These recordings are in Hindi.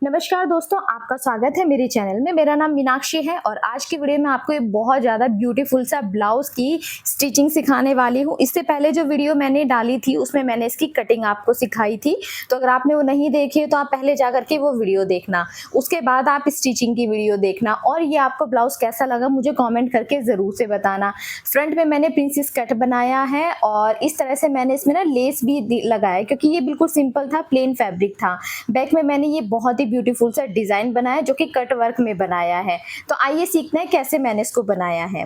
नमस्कार दोस्तों, आपका स्वागत है मेरे चैनल में। मेरा नाम मीनाक्षी है और आज की वीडियो में आपको एक बहुत ज़्यादा ब्यूटीफुल सा ब्लाउज़ की स्टिचिंग सिखाने वाली हूँ। इससे पहले जो वीडियो मैंने डाली थी उसमें मैंने इसकी कटिंग आपको सिखाई थी, तो अगर आपने वो नहीं देखी है तो आप पहले जा कर के वो वीडियो देखना, उसके बाद आप स्टिचिंग की वीडियो देखना। और ये आपको ब्लाउज़ कैसा लगा मुझे कॉमेंट करके ज़रूर से बताना। फ्रंट में मैंने प्रिंसेस कट बनाया है और इस तरह से मैंने इसमें ना लेस भी लगाया क्योंकि ये बिल्कुल सिंपल था, प्लेन फैब्रिक था। बैक में मैंने ये बहुत ही ब्यूटीफुल सा डिज़ाइन बनाया जो कि कट वर्क में बनाया है। तो आइए सीखते हैं कैसे मैंने इसको बनाया है।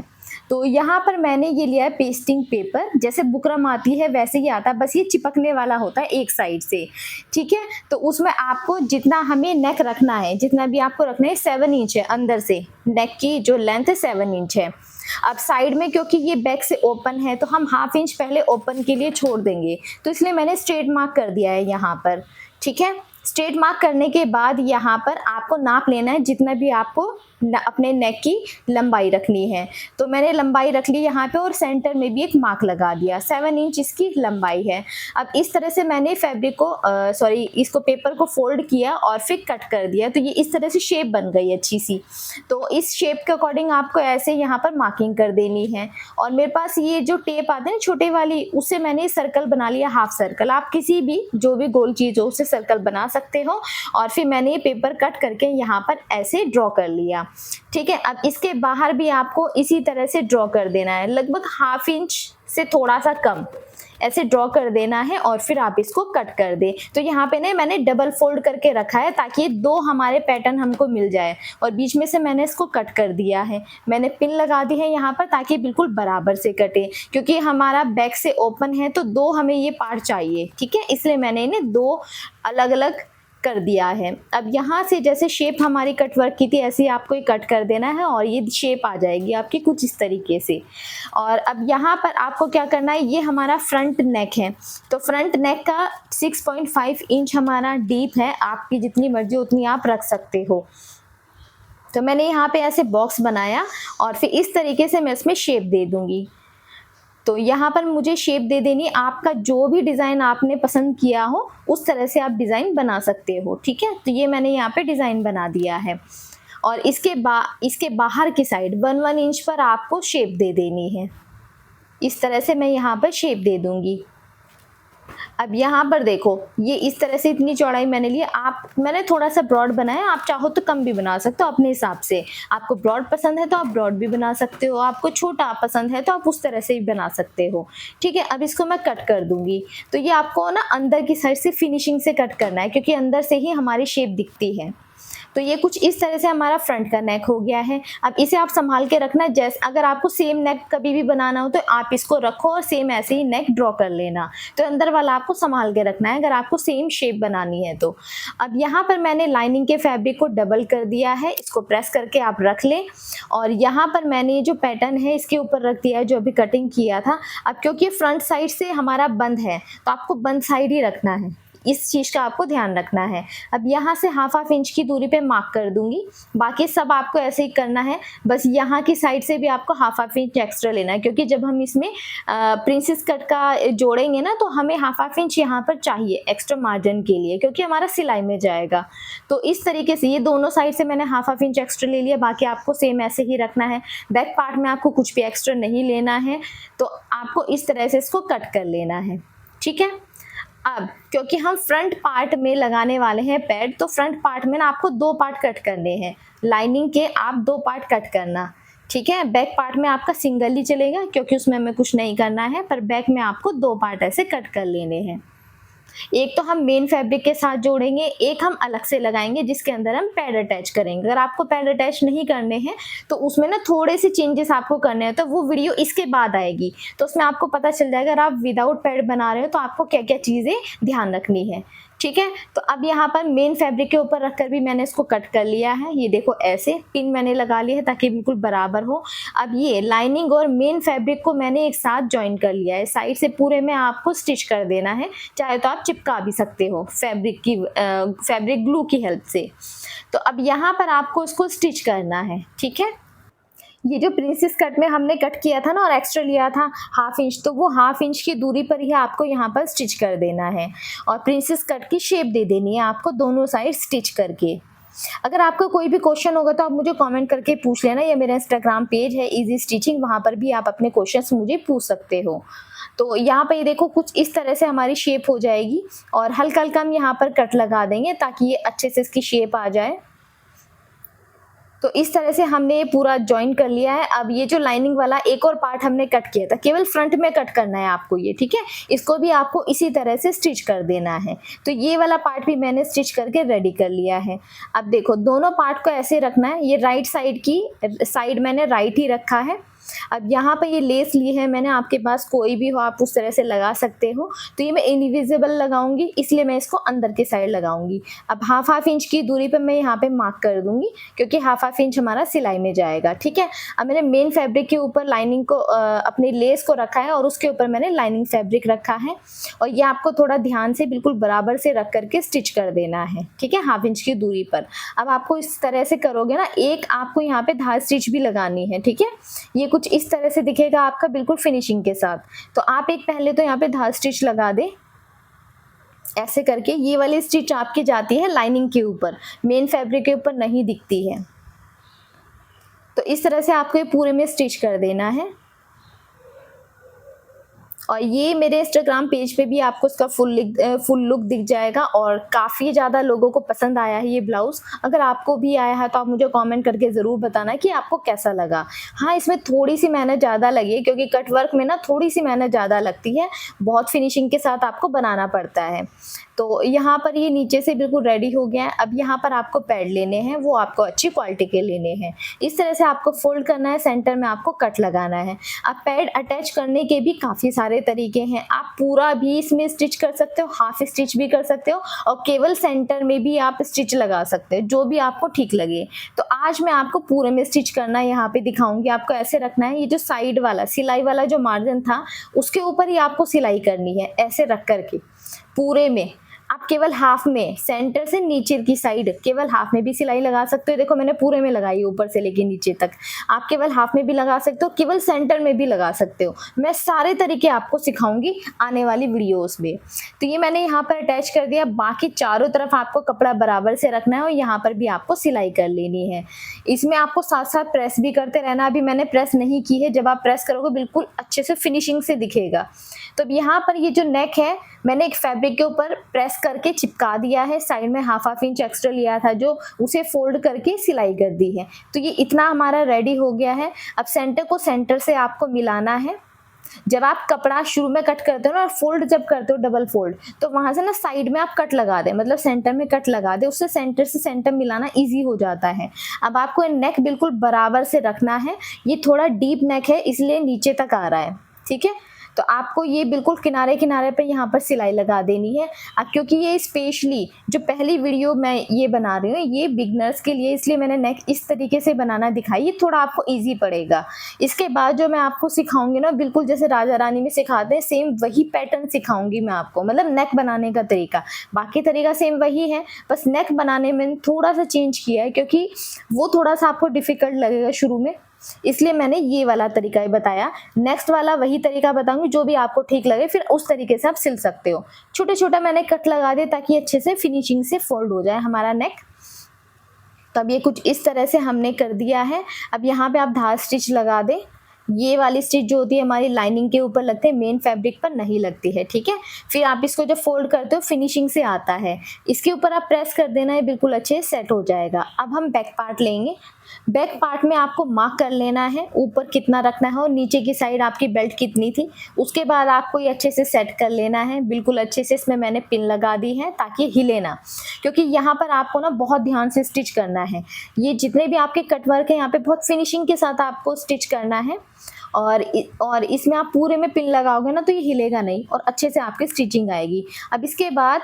तो यहाँ पर मैंने ये लिया है पेस्टिंग पेपर, जैसे बुकरम आती है वैसे ही आता है, बस ये चिपकने वाला होता है एक साइड से, ठीक है। तो उसमें आपको जितना हमें नेक रखना है, जितना भी आपको रखना है 7 इंच है, अंदर से नेक की जो लेंथ है 7 इंच है। अब साइड में क्योंकि ये बैक से ओपन है तो हम हाफ इंच पहले ओपन के लिए छोड़ देंगे, तो इसलिए मैंने स्ट्रेट मार्क कर दिया है यहाँ पर, ठीक है। स्ट्रेट मार्क करने के बाद यहाँ पर आपको नाप लेना है जितना भी आपको अपने नेक की लंबाई रखनी है। तो मैंने लंबाई रख ली यहाँ पे और सेंटर में भी एक मार्क लगा दिया, 7 इंच इसकी लंबाई है। अब इस तरह से मैंने फैब्रिक को इसको पेपर को फोल्ड किया और फिर कट कर दिया, तो ये इस तरह से शेप बन गई अच्छी सी। तो इस शेप के अकॉर्डिंग आपको ऐसे यहाँ पर मार्किंग कर देनी है। और मेरे पास ये जो टेप आते हैं छोटे वाली, उससे मैंने सर्कल बना लिया, हाफ सर्कल। आप किसी भी जो भी गोल चीज़ हो उससे सर्कल बना सकते हो। और फिर मैंने ये पेपर कट करके यहाँ पर ऐसे ड्रॉ कर लिया, ठीक है। अब इसके बाहर भी आपको इसी तरह से ड्रॉ कर देना है, लगभग हाफ इंच से थोड़ा सा कम ऐसे ड्रॉ कर देना है और फिर आप इसको कट कर दें। तो यहाँ पे ना मैंने डबल फोल्ड करके रखा है ताकि ये दो हमारे पैटर्न हमको मिल जाए, और बीच में से मैंने इसको कट कर दिया है। मैंने पिन लगा दी है यहाँ पर ताकि बिल्कुल बराबर से कटे, क्योंकि हमारा बैक से ओपन है तो दो हमें ये पार्ट चाहिए, ठीक है। इसलिए मैंने इन्हें दो अलग अलग कर दिया है। अब यहाँ से जैसे शेप हमारी कट वर्क की थी ऐसे ही आपको ये कट कर देना है और ये शेप आ जाएगी आपकी कुछ इस तरीके से। और अब यहाँ पर आपको क्या करना है, ये हमारा फ्रंट नेक है, तो फ्रंट नेक का 6.5 इंच हमारा डीप है, आपकी जितनी मर्जी उतनी आप रख सकते हो। तो मैंने यहाँ पे ऐसे बॉक्स बनाया और फिर इस तरीके से मैं इसमें शेप दे दूंगी। तो यहाँ पर मुझे शेप दे देनी, आपका जो भी डिज़ाइन आपने पसंद किया हो उस तरह से आप डिज़ाइन बना सकते हो, ठीक है। तो ये मैंने यहाँ पे डिज़ाइन बना दिया है और इसके बाहर की साइड 1 इंच पर आपको शेप दे देनी है। इस तरह से मैं यहाँ पर शेप दे दूँगी। अब यहाँ पर देखो, ये इस तरह से इतनी चौड़ाई मैंने ली। मैंने थोड़ा सा ब्रॉड बनाया, आप चाहो तो कम भी बना सकते हो अपने हिसाब से। आपको ब्रॉड पसंद है तो आप ब्रॉड भी बना सकते हो, आपको छोटा पसंद है तो आप उस तरह से भी बना सकते हो, ठीक है। अब इसको मैं कट कर दूंगी। तो ये आपको ना अंदर की साइड से फिनिशिंग से कट करना है क्योंकि अंदर से ही हमारी शेप दिखती है। तो ये कुछ इस तरह से हमारा फ्रंट का नेक हो गया है। अब इसे आप संभाल के रखना, जैसे अगर आपको सेम नेक कभी भी बनाना हो तो आप इसको रखो और सेम ऐसे ही नेक ड्रॉ कर लेना। तो अंदर वाला आपको संभाल के रखना है अगर आपको सेम शेप बनानी है तो। अब यहाँ पर मैंने लाइनिंग के फैब्रिक को डबल कर दिया है, इसको प्रेस करके आप रख लें। और यहाँ पर मैंने जो पैटर्न है इसके ऊपर रख दिया है जो अभी कटिंग किया था। अब क्योंकि फ्रंट साइड से हमारा बंद है तो आपको बंद साइड ही रखना है, इस चीज़ का आपको ध्यान रखना है। अब यहाँ से हाफ इंच की दूरी पे मार्क कर दूंगी, बाकी सब आपको ऐसे ही करना है। बस यहाँ की साइड से भी आपको हाफ इंच एक्स्ट्रा लेना है क्योंकि जब हम इसमें प्रिंसेस कट का जोड़ेंगे ना तो हमें हाफ इंच यहाँ पर चाहिए एक्स्ट्रा मार्जिन के लिए, क्योंकि हमारा सिलाई में जाएगा। तो इस तरीके से ये दोनों साइड से मैंने हाफ इंच एक्स्ट्रा ले लिया, बाकी आपको सेम ऐसे ही रखना है। बैक पार्ट में आपको कुछ भी एक्स्ट्रा नहीं लेना है, तो आपको इस तरह से इसको कट कर लेना है, ठीक है। अब क्योंकि हम फ्रंट पार्ट में लगाने वाले हैं पैड, तो फ्रंट पार्ट में ना आपको 2 पार्ट कट करने हैं, लाइनिंग के आप 2 पार्ट कट करना, ठीक है। बैक पार्ट में आपका सिंगल ही चलेगा क्योंकि उसमें हमें कुछ नहीं करना है, पर बैक में आपको 2 पार्ट ऐसे कट कर लेने हैं। एक तो हम मेन फैब्रिक के साथ जोड़ेंगे, एक हम अलग से लगाएंगे जिसके अंदर हम पैड अटैच करेंगे। अगर आपको पैड अटैच नहीं करने हैं तो उसमें ना थोड़े से चेंजेस आपको करने हैं, तो वो वीडियो इसके बाद आएगी, तो उसमें आपको पता चल जाएगा। अगर आप विदाउट पैड बना रहे हो तो आपको क्या क्या चीज़ें ध्यान रखनी है, ठीक है। तो अब यहाँ पर मेन फैब्रिक के ऊपर रखकर भी मैंने इसको कट कर लिया है। ये देखो ऐसे पिन मैंने लगा लिया है ताकि बिल्कुल बराबर हो। अब ये लाइनिंग और मेन फैब्रिक को मैंने एक साथ जॉइन कर लिया है, साइड से पूरे में आपको स्टिच कर देना है, चाहे तो आप चिपका भी सकते हो फैब्रिक ग्लू की हेल्प से। तो अब यहाँ पर आपको इसको स्टिच करना है, ठीक है। ये जो प्रिंसेस कट में हमने कट किया था ना और एक्स्ट्रा लिया था 1/2 इंच, तो वो 1/2 इंच की दूरी पर ही आपको यहाँ पर स्टिच कर देना है और प्रिंसेस कट की शेप दे देनी है आपको दोनों साइड स्टिच करके। अगर आपको कोई भी क्वेश्चन होगा तो आप मुझे कमेंट करके पूछ लेना, या मेरा इंस्टाग्राम पेज है इजी स्टिचिंग, वहाँ पर भी आप अपने क्वेश्चंस मुझे पूछ सकते हो। तो यहाँ पे ये देखो कुछ इस तरह से हमारी शेप हो जाएगी और हल्का हल्का हम यहाँ पर कट लगा देंगे ताकि ये अच्छे से इसकी शेप आ जाए। तो इस तरह से हमने ये पूरा ज्वाइन कर लिया है। अब ये जो लाइनिंग वाला एक और पार्ट हमने कट किया था, केवल फ्रंट में कट करना है आपको ये, ठीक है। इसको भी आपको इसी तरह से स्टिच कर देना है। तो ये वाला पार्ट भी मैंने स्टिच करके रेडी कर लिया है। अब देखो दोनों पार्ट को ऐसे रखना है, ये राइट साइड की साइड मैंने राइट ही रखा है। अब यहाँ पे ये लेस ली है मैंने, आपके पास कोई भी हो आप उस तरह से लगा सकते हो। तो ये मैं इनविजिबल लगाऊंगी, इसलिए मैं इसको अंदर की साइड लगाऊंगी। अब 1/2 इंच की दूरी पे मैं यहाँ पे मार्क कर दूंगी, क्योंकि 1/2 इंच हमारा सिलाई में जाएगा, ठीक है। अब मैंने मेन फैब्रिक के ऊपर लाइनिंग को अपनी लेस को रखा है और उसके ऊपर मैंने लाइनिंग फैब्रिक रखा है, और ये आपको थोड़ा ध्यान से बिल्कुल बराबर से रख करके स्टिच कर देना है, ठीक है, 1/2 इंच की दूरी पर। अब आपको इस तरह से करोगे ना, एक आपको यहाँ पे धार स्टिच भी लगानी है, ठीक है। ये कुछ इस तरह से दिखेगा आपका बिल्कुल फिनिशिंग के साथ। तो आप एक पहले तो यहाँ पे धार स्टिच लगा दे ऐसे करके। ये वाली स्टिच आपकी जाती है लाइनिंग के ऊपर, मेन फैब्रिक के ऊपर नहीं दिखती है। तो इस तरह से आपको ये पूरे में स्टिच कर देना है। और ये मेरे इंस्टाग्राम पेज पे भी आपको इसका फुल लुक दिख जाएगा, और काफ़ी ज़्यादा लोगों को पसंद आया है ये ब्लाउज़। अगर आपको भी आया है तो आप मुझे कमेंट करके ज़रूर बताना कि आपको कैसा लगा। हाँ, इसमें थोड़ी सी मेहनत ज़्यादा लगी है, क्योंकि कट वर्क में ना थोड़ी सी मेहनत ज़्यादा लगती है, बहुत फिनिशिंग के साथ आपको बनाना पड़ता है। तो यहाँ पर ये नीचे से बिल्कुल रेडी हो गया है। अब यहाँ पर आपको पैड लेने हैं, वो आपको अच्छी क्वालिटी के लेने हैं। इस तरह से आपको फोल्ड करना है, सेंटर में आपको कट लगाना है। अब पैड अटैच करने के भी काफ़ी सारे तरीके हैं। आप पूरा भी इसमें स्टिच कर सकते हो, हाफ स्टिच भी कर सकते हो, और केवल सेंटर में भी आप स्टिच लगा सकते हो, जो भी आपको ठीक लगे। तो आज मैं आपको पूरे में स्टिच करना यहाँ पे दिखाऊंगी। आपको ऐसे रखना है, ये जो साइड वाला सिलाई वाला जो मार्जिन था उसके ऊपर ही आपको सिलाई करनी है, ऐसे रख करके पूरे में। आप केवल हाफ में, सेंटर से नीचे की साइड केवल हाफ में भी सिलाई लगा सकते हो। देखो मैंने पूरे में लगाई, ऊपर से लेके नीचे तक। आप केवल हाफ में भी लगा सकते हो, केवल सेंटर में भी लगा सकते हो। मैं सारे तरीके आपको सिखाऊंगी आने वाली वीडियोस में। तो ये मैंने यहाँ पर अटैच कर दिया। बाकी चारों तरफ आपको कपड़ा बराबर से रखना है, और यहाँ पर भी आपको सिलाई कर लेनी है। इसमें आपको साथ साथ प्रेस भी करते रहना। अभी मैंने प्रेस नहीं की है, जब आप प्रेस करोगे बिल्कुल अच्छे से फिनिशिंग से दिखेगा। तो अब यहाँ पर ये जो नेक है, मैंने एक फैब्रिक के ऊपर प्रेस करके चिपका दिया है। साइड में 1/2 इंच एक्स्ट्रा लिया था जो, उसे फोल्ड करके सिलाई कर दी है। तो ये इतना हमारा रेडी हो गया है। अब सेंटर को सेंटर से आपको मिलाना है। जब आप कपड़ा शुरू में कट करते हो ना, फोल्ड जब करते हो डबल फोल्ड, तो वहां से ना साइड में आप कट लगा दे, मतलब सेंटर में कट लगा दे, उससे सेंटर से सेंटर मिलाना इजी हो जाता है। अब आपको नेक बिल्कुल बराबर से रखना है। ये थोड़ा डीप नेक है, इसलिए नीचे तक आ रहा है, ठीक है। तो आपको ये बिल्कुल किनारे किनारे पे यहाँ पर सिलाई लगा देनी है। अब क्योंकि ये स्पेशली जो पहली वीडियो मैं ये बना रही हूँ, ये बिगनर्स के लिए, इसलिए मैंने नेक इस तरीके से बनाना दिखाई। ये थोड़ा आपको इजी पड़ेगा। इसके बाद जो मैं आपको सिखाऊंगी ना, बिल्कुल जैसे राजा रानी में सिखाते हैं, सेम वही पैटर्न सिखाऊंगी मैं आपको, मतलब नेक बनाने का तरीका। बाकी तरीका सेम वही है, बस नेक बनाने में थोड़ा सा चेंज किया है, क्योंकि वो थोड़ा सा आपको डिफिकल्ट लगेगा शुरू में, इसलिए मैंने ये वाला तरीका ही बताया। नेक्स्ट वाला वही तरीका बताऊंगी, जो भी आपको ठीक लगे फिर उस तरीके से आप सिल सकते हो। छोटे छोटा मैंने कट लगा दिया ताकि अच्छे से फिनिशिंग से फोल्ड हो जाए हमारा नेक। तो अब ये कुछ इस तरह से हमने कर दिया है। अब यहाँ पे आप धार स्टिच लगा दें। ये वाली स्टिच जो होती है हमारी लाइनिंग के ऊपर लगते हैं, मेन फैब्रिक पर नहीं लगती है, ठीक है। फिर आप इसको जब फोल्ड करते हो फिनिशिंग से आता है, इसके ऊपर आप प्रेस कर देना है, बिल्कुल अच्छे सेट हो जाएगा। अब हम बैक पार्ट लेंगे। बैक पार्ट में आपको मार्क कर लेना है ऊपर कितना रखना है और नीचे की साइड आपकी बेल्ट कितनी थी। उसके बाद आपको ये अच्छे से सेट कर लेना है, बिल्कुल अच्छे से। इसमें मैंने पिन लगा दी है ताकि हिले ना, क्योंकि यहाँ पर आपको ना बहुत ध्यान से स्टिच करना है। ये जितने भी आपके कटवर्क है यहाँ पे बहुत फिनिशिंग के साथ आपको स्टिच करना है, और इसमें आप पूरे में पिन लगाओगे ना तो ये हिलेगा नहीं और अच्छे से आपकी स्टिचिंग आएगी। अब इसके बाद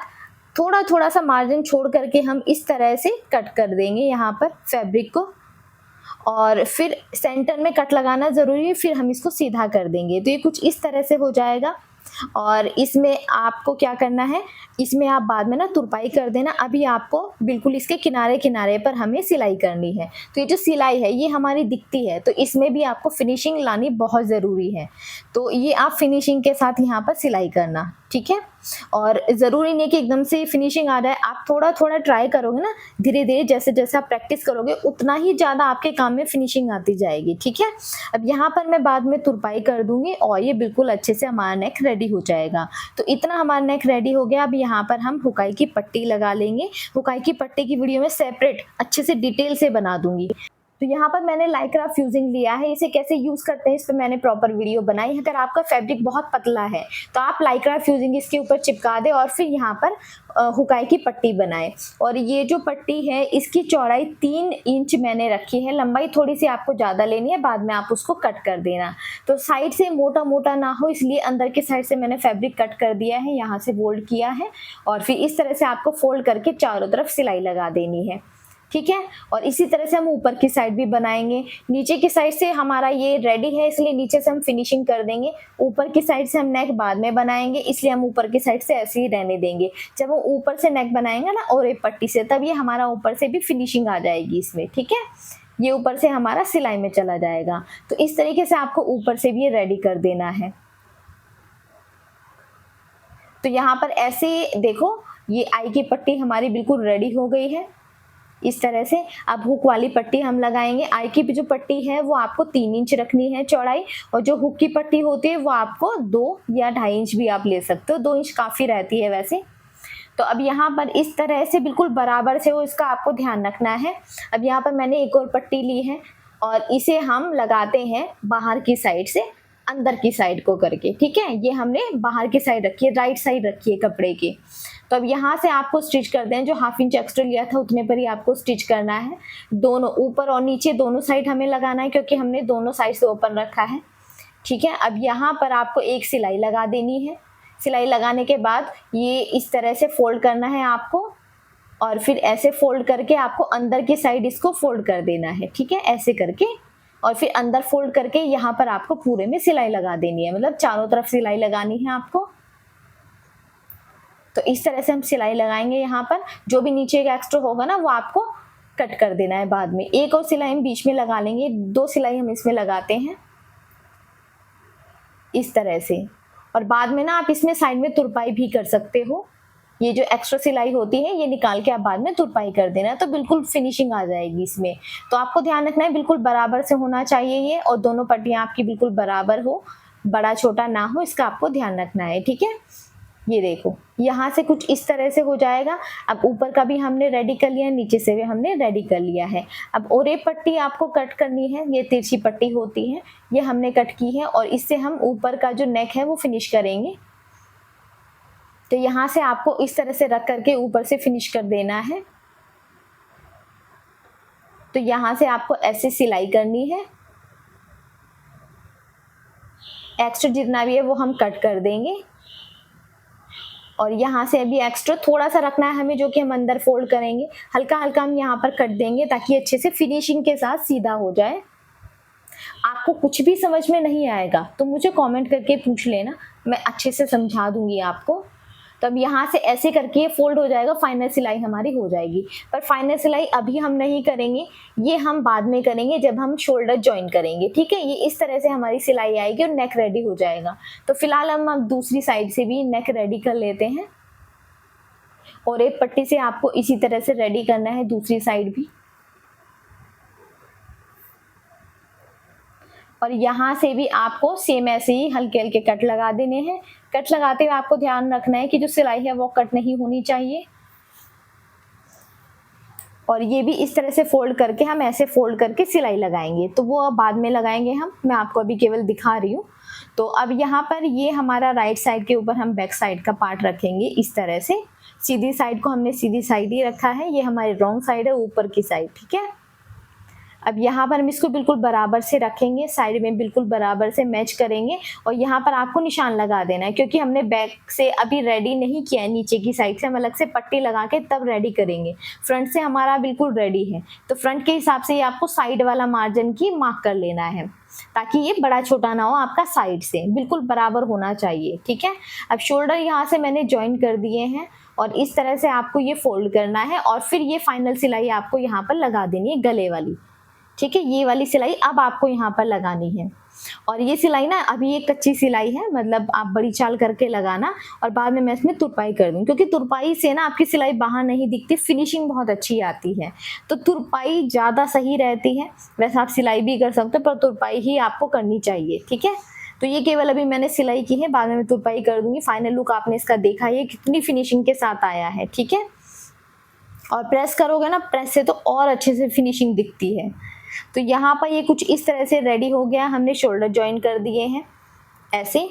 थोड़ा थोड़ा सा मार्जिन छोड़ करके हम इस तरह से कट कर देंगे यहाँ पर फैब्रिक को, और फिर सेंटर में कट लगाना ज़रूरी है, फिर हम इसको सीधा कर देंगे। तो ये कुछ इस तरह से हो जाएगा। और इसमें आपको क्या करना है, इसमें आप बाद में ना तुरपाई कर देना। अभी आपको बिल्कुल इसके किनारे किनारे पर हमें सिलाई करनी है। तो ये जो सिलाई है ये हमारी दिखती है, तो इसमें भी आपको फिनिशिंग लानी बहुत ज़रूरी है। तो ये आप फिनिशिंग के साथ यहाँ पर सिलाई करना, ठीक है। और ज़रूरी नहीं है कि एकदम से फिनिशिंग आ जाए, आप थोड़ा थोड़ा ट्राई करोगे ना, धीरे धीरे जैसे जैसे आप प्रैक्टिस करोगे उतना ही ज़्यादा आपके काम में फिनिशिंग आती जाएगी, ठीक है। अब यहाँ पर मैं बाद में तुरपाई कर दूंगी और ये बिल्कुल अच्छे से हमारा नेक रेडी हो जाएगा। तो इतना हमारा नेक रेडी हो गया। अब यहाँ पर हम हुकाई की पट्टी लगा लेंगे। हुकाई की पट्टी की वीडियो में सेपरेट अच्छे से डिटेल से बना दूंगी। तो यहाँ पर मैंने लाइक्रा फ्यूजिंग लिया है, इसे कैसे यूज़ करते हैं इस पर मैंने प्रॉपर वीडियो बनाई है। अगर आपका फैब्रिक बहुत पतला है तो आप लाइक्रा फ्यूजिंग इसके ऊपर चिपका दें और फिर यहाँ पर हुकाई की पट्टी बनाएं। और ये जो पट्टी है इसकी चौड़ाई 3 इंच मैंने रखी है, लंबाई थोड़ी सी आपको ज़्यादा लेनी है, बाद में आप उसको कट कर देना। तो साइड से मोटा मोटा ना हो इसलिए अंदर की साइड से मैंने फैब्रिक कट कर दिया है, यहाँ से फोल्ड किया है और फिर इस तरह से आपको फोल्ड करके चारों तरफ सिलाई लगा देनी है, ठीक है। और इसी तरह से हम ऊपर की साइड भी बनाएंगे। नीचे की साइड से हमारा ये रेडी है इसलिए नीचे से हम फिनिशिंग कर देंगे। ऊपर की साइड से हम नेक बाद में बनाएंगे इसलिए हम ऊपर की साइड से ऐसे ही रहने देंगे। जब हम ऊपर से नेक बनाएंगे ना और एक पट्टी से, तब ये हमारा ऊपर से भी फिनिशिंग आ जाएगी इसमें, ठीक है। ये ऊपर से हमारा सिलाई में चला जाएगा। तो इस तरीके से आपको ऊपर से भी ये रेडी कर देना है। तो यहाँ पर ऐसे देखो, ये आई की पट्टी हमारी बिल्कुल रेडी हो गई है इस तरह से। अब हुक वाली पट्टी हम लगाएंगे। आई की जो पट्टी है वो आपको 3 इंच रखनी है चौड़ाई, और जो हुक की पट्टी होती है वो आपको 2 या 2.5 इंच भी आप ले सकते हो, 2 इंच काफ़ी रहती है वैसे। तो अब यहाँ पर इस तरह से बिल्कुल बराबर से हो, इसका आपको ध्यान रखना है। अब यहाँ पर मैंने एक और पट्टी ली है और इसे हम लगाते हैं बाहर की साइड से अंदर की साइड को करके, ठीक है। ये हमने बाहर की साइड रखी है, राइट साइड रखी है कपड़े की। तो अब यहाँ से आपको स्टिच कर दें, जो 1/2 इंच एक्स्ट्रा लिया था उतने पर ही आपको स्टिच करना है। दोनों ऊपर और नीचे दोनों साइड हमें लगाना है क्योंकि हमने दोनों साइड से ओपन रखा है, ठीक है। अब यहाँ पर आपको एक सिलाई लगा देनी है। सिलाई लगाने के बाद ये इस तरह से फोल्ड करना है आपको और फिर ऐसे फोल्ड करके आपको अंदर की साइड इसको फोल्ड कर देना है, ठीक है, ऐसे करके। और फिर अंदर फोल्ड करके यहाँ पर आपको पूरे में सिलाई लगा देनी है, मतलब चारों तरफ सिलाई लगानी है आपको। तो इस तरह से हम सिलाई लगाएंगे। यहाँ पर जो भी नीचे का एक्स्ट्रा होगा ना वो आपको कट कर देना है बाद में। एक और सिलाई हम बीच में लगा लेंगे, 2 सिलाई हम इसमें लगाते हैं इस तरह से। और बाद में ना आप इसमें साइड में तुरपाई भी कर सकते हो। ये जो एक्स्ट्रा सिलाई होती है ये निकाल के आप बाद में तुरपाई कर देना, तो बिल्कुल फिनिशिंग आ जाएगी इसमें। तो आपको ध्यान रखना है बिल्कुल बराबर से होना चाहिए ये, और दोनों पट्टियाँ आपकी बिल्कुल बराबर हो, बड़ा छोटा ना हो, इसका आपको ध्यान रखना है, ठीक है। ये देखो यहाँ से कुछ इस तरह से हो जाएगा। अब ऊपर का भी हमने रेडी कर लिया है, नीचे से भी हमने रेडी कर लिया है। अब और एक पट्टी आपको कट करनी है, ये तिरछी पट्टी होती है, ये हमने कट की है और इससे हम ऊपर का जो नेक है वो फिनिश करेंगे। तो यहाँ से आपको इस तरह से रख करके ऊपर से फिनिश कर देना है। तो यहाँ से आपको ऐसे सिलाई करनी है, एक्स्ट्रा जितना भी है वो हम कट कर देंगे। और यहाँ से अभी एक्स्ट्रा थोड़ा सा रखना है हमें, जो कि हम अंदर फोल्ड करेंगे। हल्का हल्का हम यहाँ पर कट देंगे ताकि अच्छे से फिनिशिंग के साथ सीधा हो जाए। आपको कुछ भी समझ में नहीं आएगा तो मुझे कमेंट करके पूछ लेना, मैं अच्छे से समझा दूंगी आपको। तो अब यहाँ से ऐसे करके ये फोल्ड हो जाएगा, फाइनल सिलाई हमारी हो जाएगी। पर फाइनल सिलाई अभी हम नहीं करेंगे, ये हम बाद में करेंगे जब हम शोल्डर ज्वाइन करेंगे, ठीक है। ये इस तरह से हमारी सिलाई आएगी और नेक रेडी हो जाएगा। तो फिलहाल हम अब दूसरी साइड से भी नेक रेडी कर लेते हैं और एक पट्टी से आपको इसी तरह से रेडी करना है दूसरी साइड भी। और यहाँ से भी आपको सेम ऐसे ही हल्के हल्के कट लगा देने हैं। कट लगाते हुए आपको ध्यान रखना है कि जो सिलाई है वो कट नहीं होनी चाहिए। और ये भी इस तरह से फोल्ड करके हम ऐसे फोल्ड करके सिलाई लगाएंगे, तो वो अब बाद में लगाएंगे हम, मैं आपको अभी केवल दिखा रही हूँ। तो अब यहाँ पर ये हमारा राइट साइड के ऊपर हम बैक साइड का पार्ट रखेंगे इस तरह से। सीधी साइड को हमने सीधी साइड ही रखा है, ये हमारी रॉन्ग साइड है ऊपर की साइड, ठीक है। अब यहाँ पर हम इसको बिल्कुल बराबर से रखेंगे, साइड में बिल्कुल बराबर से मैच करेंगे और यहाँ पर आपको निशान लगा देना है, क्योंकि हमने बैक से अभी रेडी नहीं किया है, नीचे की साइड से हम अलग से पट्टी लगा के तब रेडी करेंगे। फ्रंट से हमारा बिल्कुल रेडी है, तो फ्रंट के हिसाब से ये आपको साइड वाला मार्जिन की मार्क कर लेना है, ताकि ये बड़ा छोटा ना हो, आपका साइड से बिल्कुल बराबर होना चाहिए। ठीक है, अब शोल्डर यहाँ से मैंने ज्वाइन कर दिए हैं और इस तरह से आपको ये फोल्ड करना है और फिर ये फाइनल सिलाई आपको यहाँ पर लगा देनी है, गले वाली। ठीक है, ये वाली सिलाई अब आपको यहाँ पर लगानी है। और ये सिलाई ना अभी ये कच्ची सिलाई है, मतलब आप बड़ी चाल करके लगाना और बाद में मैं इसमें तुरपाई कर दूँ, क्योंकि तुरपाई से ना आपकी सिलाई बाहर नहीं दिखती, फिनिशिंग बहुत अच्छी आती है। तो तुरपाई ज़्यादा सही रहती है। वैसे आप सिलाई भी कर सकते हो, पर तुरपाई ही आपको करनी चाहिए। ठीक है, तो ये केवल अभी मैंने सिलाई की है, बाद में मैं तुरपाई कर दूंगी। फाइनल लुक आपने इसका देखा, ये कितनी फिनिशिंग के साथ आया है। ठीक है, और प्रेस करोगे ना, प्रेस से तो और अच्छे से फिनिशिंग दिखती है। तो यहाँ पर ये कुछ इस तरह से रेडी हो गया, हमने शोल्डर ज्वाइन कर दिए हैं ऐसे,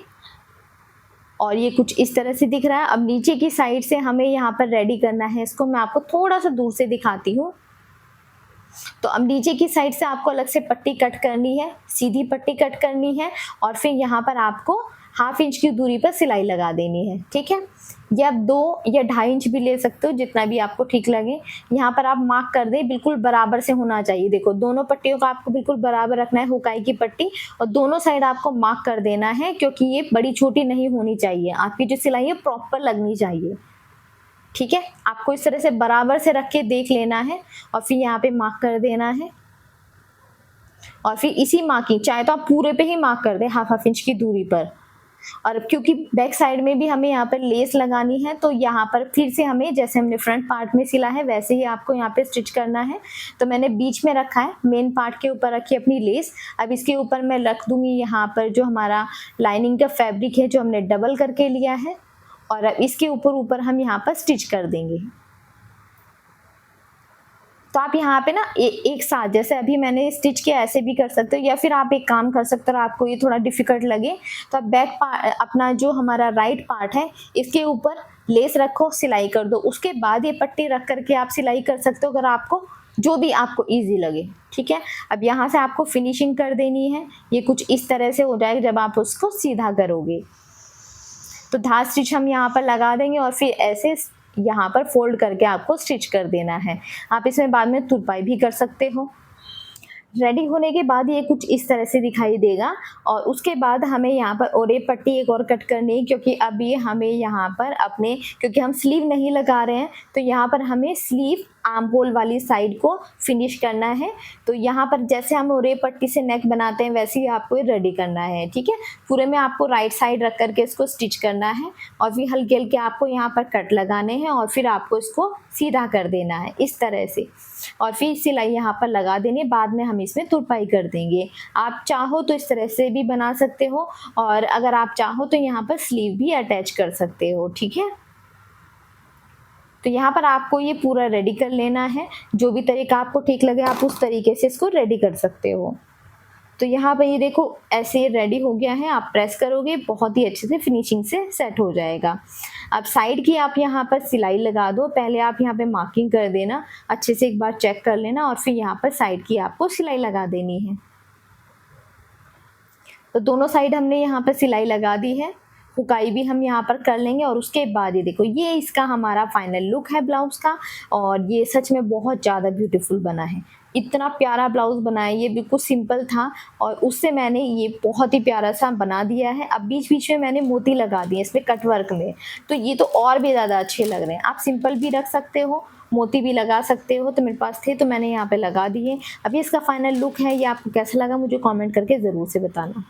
और ये कुछ इस तरह से दिख रहा है। अब नीचे की साइड से हमें यहाँ पर रेडी करना है इसको, मैं आपको थोड़ा सा दूर से दिखाती हूँ। तो अब नीचे की साइड से आपको अलग से पट्टी कट करनी है, सीधी पट्टी कट करनी है और फिर यहाँ पर आपको 1/2 इंच की दूरी पर सिलाई लगा देनी है। ठीक है, या 2 या 2.5 इंच भी ले सकते हो, जितना भी आपको ठीक लगे। यहाँ पर आप मार्क कर दें, बिल्कुल बराबर से होना चाहिए। देखो, दोनों पट्टियों का आपको बिल्कुल बराबर रखना है, हुकाई की पट्टी, और दोनों साइड आपको मार्क कर देना है, क्योंकि ये बड़ी छोटी नहीं होनी चाहिए, आपकी जो सिलाई है प्रॉपर लगनी चाहिए। ठीक है, आपको इस तरह से बराबर से रख के देख लेना है और फिर यहाँ पे मार्क कर देना है और फिर इसी मार्किंग, चाहे तो आप पूरे पे ही मार्क कर दें 1/2 इंच की दूरी पर। और क्योंकि बैक साइड में भी हमें यहाँ पर लेस लगानी है, तो यहाँ पर फिर से हमें, जैसे हमने फ्रंट पार्ट में सिला है वैसे ही आपको यहाँ पे स्टिच करना है। तो मैंने बीच में रखा है, मेन पार्ट के ऊपर रखी अपनी लेस। अब इसके ऊपर मैं रख दूंगी यहाँ पर जो हमारा लाइनिंग का फैब्रिक है, जो हमने डबल करके लिया है, और अब इसके ऊपर हम यहाँ पर स्टिच कर देंगे। तो आप यहाँ पे ना एक साथ, जैसे अभी मैंने स्टिच किया, ऐसे भी कर सकते हो, या फिर आप एक काम कर सकते हो, आपको ये थोड़ा डिफिकल्ट लगे तो आप बैक पार्ट, अपना जो हमारा राइट पार्ट है, इसके ऊपर लेस रखो, सिलाई कर दो, उसके बाद ये पट्टी रख करके आप सिलाई कर सकते हो, अगर आपको जो भी आपको इजी लगे। ठीक है, अब यहाँ से आपको फिनिशिंग कर देनी है। ये कुछ इस तरह से हो जाएगा जब आप उसको सीधा करोगे। तो धार स्टिच हम यहाँ पर लगा देंगे और फिर ऐसे यहाँ पर फोल्ड करके आपको स्टिच कर देना है। आप इसमें बाद में तुरपाई भी कर सकते हो। रेडी होने के बाद ये कुछ इस तरह से दिखाई देगा और उसके बाद हमें यहाँ पर और एक पट्टी एक और कट करनी है, क्योंकि अभी हमें यहाँ पर अपने, क्योंकि हम स्लीव नहीं लगा रहे हैं, तो यहाँ पर हमें स्लीव आर्म होल वाली साइड को फिनिश करना है। तो यहाँ पर जैसे हम ओरे पट्टी से नेक बनाते हैं वैसे ही आपको ये रेडी करना है। ठीक है, पूरे में आपको राइट साइड रख करके इसको स्टिच करना है और फिर हल्के हल्के आपको यहाँ पर कट लगाने हैं और फिर आपको इसको सीधा कर देना है इस तरह से, और फिर सिलाई यहाँ पर लगा देनी। बाद में हम इसमें तुरपाई कर देंगे। आप चाहो तो इस तरह से भी बना सकते हो, और अगर आप चाहो तो यहाँ पर स्लीव भी अटैच कर सकते हो। ठीक है, तो यहाँ पर आपको ये पूरा रेडी कर लेना है। जो भी तरीका आपको ठीक लगे आप उस तरीके से इसको रेडी कर सकते हो। तो यहाँ पर ये देखो ऐसे रेडी हो गया है। आप प्रेस करोगे बहुत ही अच्छे से फिनिशिंग से सेट हो जाएगा। अब साइड की आप यहाँ पर सिलाई लगा दो। पहले आप यहाँ पे मार्किंग कर देना, अच्छे से एक बार चेक कर लेना और फिर यहाँ पर साइड की आपको सिलाई लगा देनी है। तो दोनों साइड हमने यहाँ पर सिलाई लगा दी है। हुकाई भी हम यहाँ पर कर लेंगे और उसके बाद ये देखो ये इसका हमारा फाइनल लुक है ब्लाउज का, और ये सच में बहुत ज़्यादा ब्यूटीफुल बना है। इतना प्यारा ब्लाउज बना है। ये बिल्कुल सिंपल था और उससे मैंने ये बहुत ही प्यारा सा बना दिया है। अब बीच बीच में मैंने मोती लगा दिए इसमें कटवर्क में, तो ये तो और भी ज़्यादा अच्छे लग रहे हैं। आप सिंपल भी रख सकते हो, मोती भी लगा सकते हो, तो मेरे पास थे तो मैंने यहाँ पे लगा दिए। अभी इसका फाइनल लुक है, ये आपको कैसा लगा मुझे कमेंट करके ज़रूर से बताना।